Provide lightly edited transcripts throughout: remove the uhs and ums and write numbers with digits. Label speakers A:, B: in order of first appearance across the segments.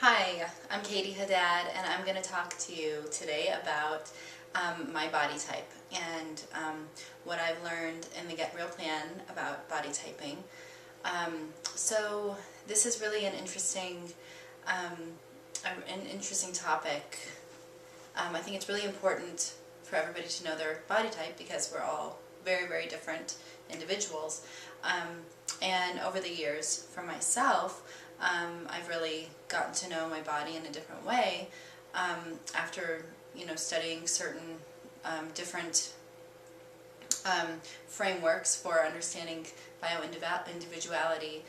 A: Hi, I'm Katie Haddad, and I'm going to talk to you today about my body type and what I've learned in the Get Real plan about body typing. So this is really an interesting topic. I think it's really important for everybody to know their body type because we're all very, very different individuals. And over the years, for myself, I've really gotten to know my body in a different way after, studying certain different frameworks for understanding bioindividuality,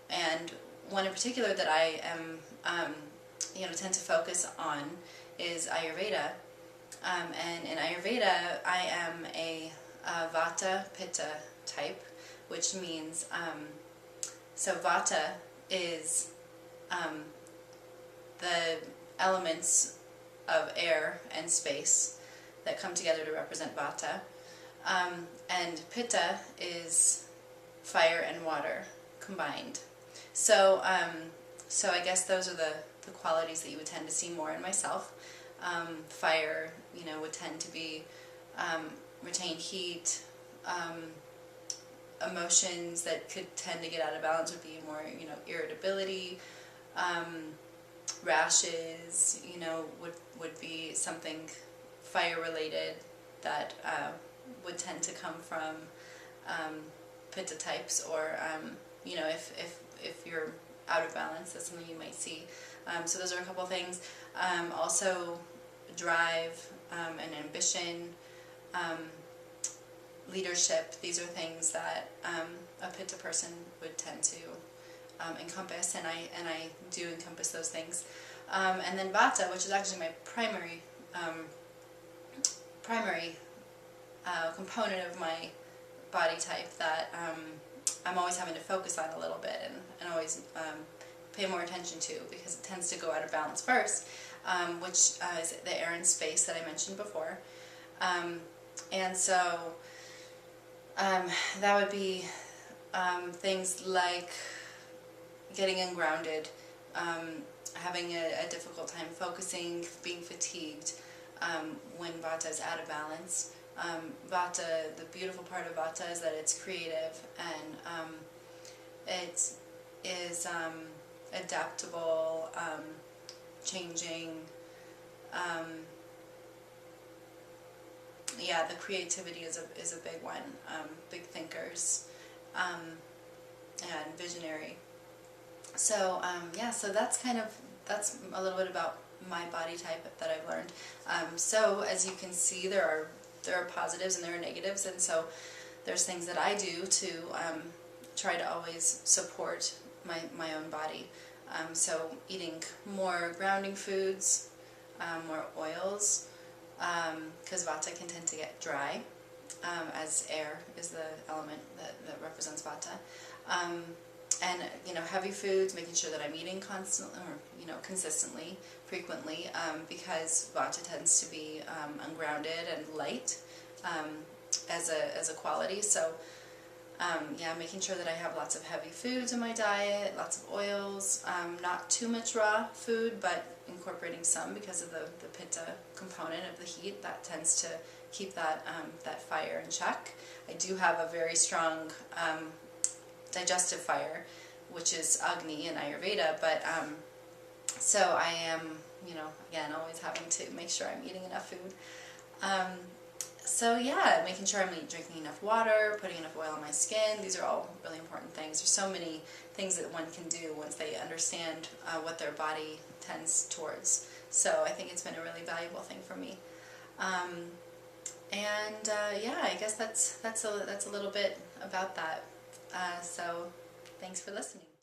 A: and one in particular that I am, tend to focus on is Ayurveda. And in Ayurveda, I am a Vata Pitta type, which means so Vata is the elements of air and space that come together to represent Vata, and Pitta is fire and water combined. So I guess those are the qualities that you would tend to see more in myself. Fire, would tend to be retain heat. Emotions that could tend to get out of balance would be more, irritability, rashes, would be something fire related that would tend to come from Pitta types, or if you're out of balance, that's something you might see. So those are a couple things. Also drive and ambition, leadership. These are things that a Pitta person would tend to encompass, and I do encompass those things. And then Vata, which is actually my primary component of my body type that I'm always having to focus on a little bit and always pay more attention to, because it tends to go out of balance first, which is the air and space that I mentioned before. And so that would be things like getting ungrounded, having a difficult time focusing, being fatigued when Vata is out of balance. Vata, the beautiful part of Vata is that it's creative, and it is adaptable, changing. Yeah, the creativity is a big one. Big thinkers, and visionary. So yeah, so that's a little bit about my body type that I've learned. So as you can see, there are positives and there are negatives, and so there's things that I do to try to always support my own body. So eating more grounding foods, more oils, because Vata can tend to get dry, as air is the element that represents Vata. And heavy foods, making sure that I'm eating constantly, or consistently, frequently, because Vata tends to be ungrounded and light as a quality. So yeah, making sure that I have lots of heavy foods in my diet, lots of oils, not too much raw food, but incorporating some because of the Pitta component of the heat that tends to keep that fire in check. I do have a very strong digestive fire, which is Agni in Ayurveda, but so I am, again, always having to make sure I'm eating enough food. So yeah, making sure I'm drinking enough water, putting enough oil on my skin. These are all really important things. There's so many things that one can do once they understand what their body tends towards. So I think it's been a really valuable thing for me. Yeah, I guess that's a little bit about that. So thanks for listening.